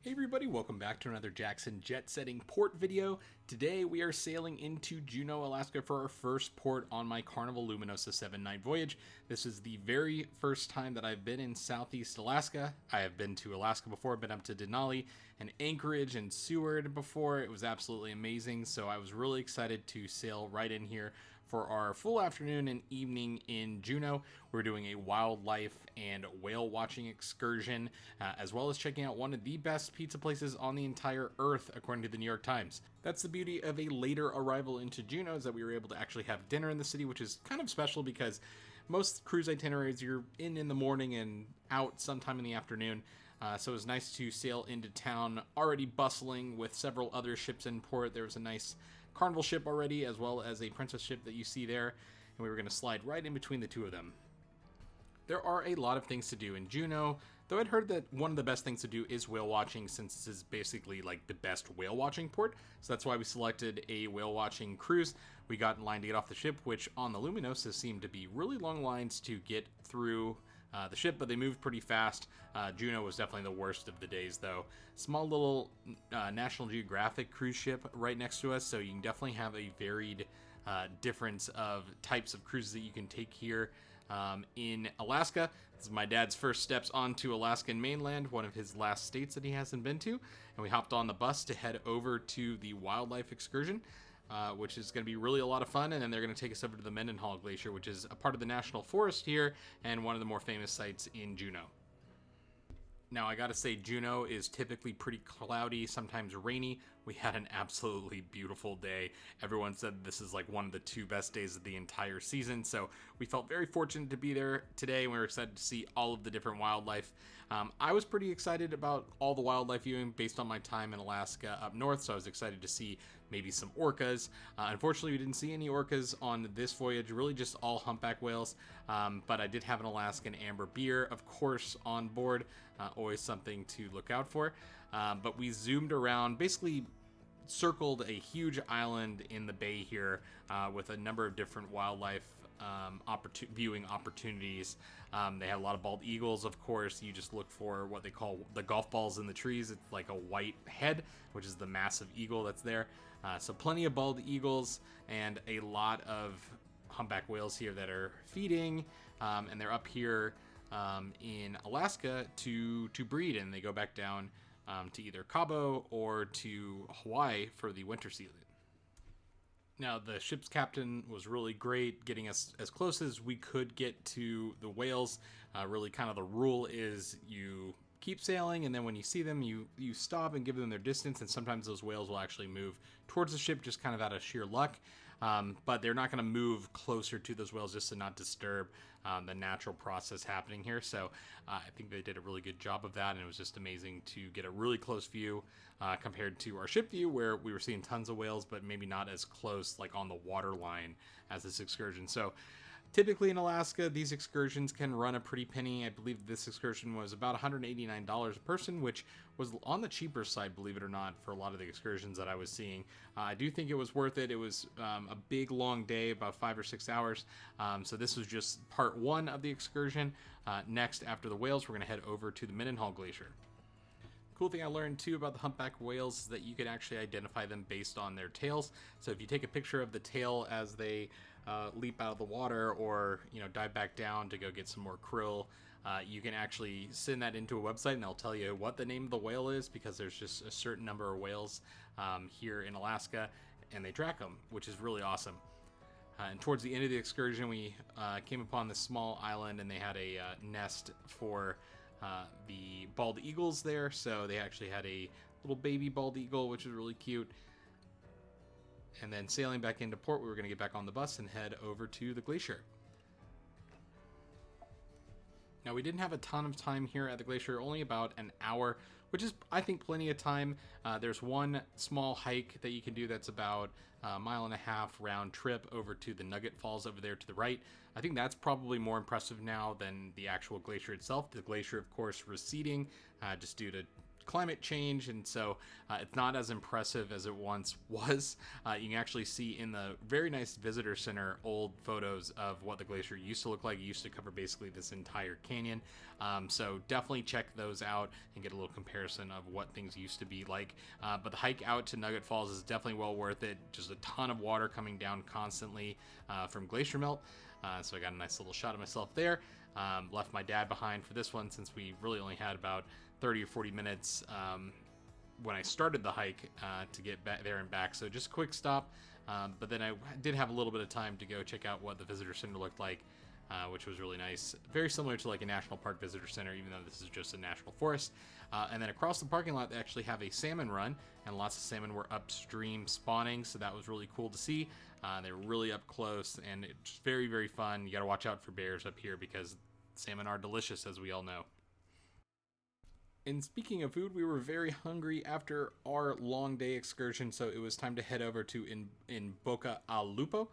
Hey everybody, welcome back to another Jackson jet setting port video. Today we are sailing into Juneau, Alaska for our first port on my Carnival Luminosa 7-night voyage. This is the very first time that I've been in Southeast Alaska. I have been to Alaska before, been up to Denali and Anchorage and Seward before. It was absolutely amazing, so I was really excited to sail right in here for our full afternoon and evening in Juneau. We're doing a wildlife and whale watching excursion, as well as checking out one of the best pizza places on the entire earth, according to the New York Times. That's the beauty of a later arrival into Juneau, is that we were able to actually have dinner in the city, which is kind of special because most cruise itineraries you're in the morning and out sometime in the afternoon. So it was nice to sail into town already bustling with several other ships in port. There was a nice Carnival ship already, as well as a Princess ship that you see there, and we were going to slide right in between the two of them. There are a lot of things to do in Juneau, though I'd heard that one of the best things to do is whale watching, since this is basically like the best whale watching port. So that's why we selected a whale watching cruise. We got in line to get off the ship, which on the Luminosa seemed to be really long lines to get through the ship, but they moved pretty fast. Juneau was definitely the worst of the days, though. Small little National Geographic cruise ship right next to us, so you can definitely have a varied difference of types of cruises that you can take here in Alaska. This is my dad's first steps onto Alaskan mainland, one of his last states that he hasn't been to, and we hopped on the bus to head over to the wildlife excursion, which is going to be really a lot of fun. And then they're going to take us over to the Mendenhall Glacier, which is a part of the National Forest here and one of the more famous sites in Juneau. Now, I gotta say, Juneau is typically pretty cloudy, sometimes rainy. We had an absolutely beautiful day. Everyone said this is like one of the two best days of the entire season, so we felt very fortunate to be there today, and we were excited to see all of the different wildlife. I was pretty excited about all the wildlife viewing based on my time in Alaska up north, so I was excited to see maybe some orcas. Unfortunately, we didn't see any orcas on this voyage, really just all humpback whales, but I did have an Alaskan amber beer, of course, on board. Always something to look out for. But we zoomed around, basically circled a huge island in the bay here with a number of different wildlife viewing opportunities. They had a lot of bald eagles, of course. You just look for what they call the golf balls in the trees. It's like a white head, which is the massive eagle that's there. So plenty of bald eagles and a lot of humpback whales here that are feeding, and they're up here in Alaska to breed, and they go back down to either Cabo or to Hawaii for the winter season. Now, the ship's captain was really great, getting us as close as we could get to the whales. Really kind of the rule is you keep sailing, and then when you see them, you stop and give them their distance, and sometimes those whales will actually move towards the ship just kind of out of sheer luck. But they're not going to move closer to those whales just to not disturb the natural process happening here. So I think they did a really good job of that, and it was just amazing to get a really close view compared to our ship view, where we were seeing tons of whales, but maybe not as close, like on the water line, as this excursion. So typically in Alaska, these excursions can run a pretty penny. I believe this excursion was about $189 a person, which was on the cheaper side, believe it or not, for a lot of the excursions that I was seeing. I do think it was worth it. It was a big, long day, about 5 or 6 hours. So this was just part one of the excursion. Next, after the whales, we're going to head over to the Mendenhall Glacier. Cool thing I learned too about the humpback whales is that you can actually identify them based on their tails. So if you take a picture of the tail as they leap out of the water, or dive back down to go get some more krill, you can actually send that into a website, and they'll tell you what the name of the whale is, because there's just a certain number of whales here in Alaska, and they track them, which is really awesome. And towards the end of the excursion, we came upon this small island, and they had a nest for the bald eagles there. So they actually had a little baby bald eagle, which was really cute. And then sailing back into port, we were going to get back on the bus and head over to the glacier. Now, we didn't have a ton of time here at the glacier, only about an hour, which is, I think, plenty of time. There's one small hike that you can do that's about a mile and a half round trip over to the Nugget Falls over there to the right. I think that's probably more impressive now than the actual glacier itself. The glacier, of course, receding just due to climate change, and so it's not as impressive as it once was. You can actually see in the very nice visitor center old photos of what the glacier used to look like. It used to cover basically this entire canyon. So definitely check those out and get a little comparison of what things used to be like. But the hike out to Nugget Falls is definitely well worth it. Just a ton of water coming down constantly from glacier melt. So I got a nice little shot of myself there. Left my dad behind for this one since we really only had about 30 or 40 minutes when I started the hike to get back there and back. So just a quick stop. But then I did have a little bit of time to go check out what the visitor center looked like, which was really nice. Very similar to like a national park visitor center, even though this is just a national forest. And then across the parking lot, they actually have a salmon run, and lots of salmon were upstream spawning, so that was really cool to see. They were really up close, and it's very, very fun. You got to watch out for bears up here because salmon are delicious, as we all know. And speaking of food, we were very hungry after our long day excursion, so it was time to head over to in Boca al Lupo,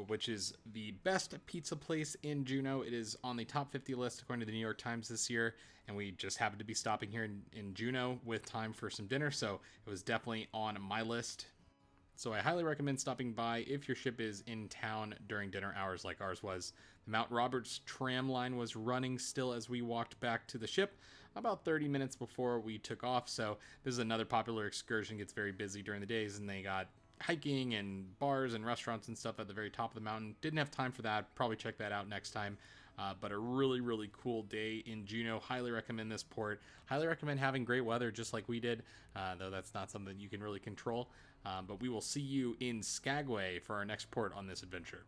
which is the best pizza place in Juneau. It is on the top 50 list according to the New York Times this year, and we just happened to be stopping here in Juneau with time for some dinner, so it was definitely on my list. So I highly recommend stopping by if your ship is in town during dinner hours like ours was. The Mount Roberts tram line was running still as we walked back to the ship about 30 minutes before we took off, so this is another popular excursion. It gets very busy during the days, and they got hiking and bars and restaurants and stuff at the very top of the mountain. Didn't have time for that. Probably check that out next time. But a really, really cool day in Juneau. Highly recommend this port. Highly recommend having great weather just like we did, though that's not something you can really control. But we will see you in Skagway for our next port on this adventure.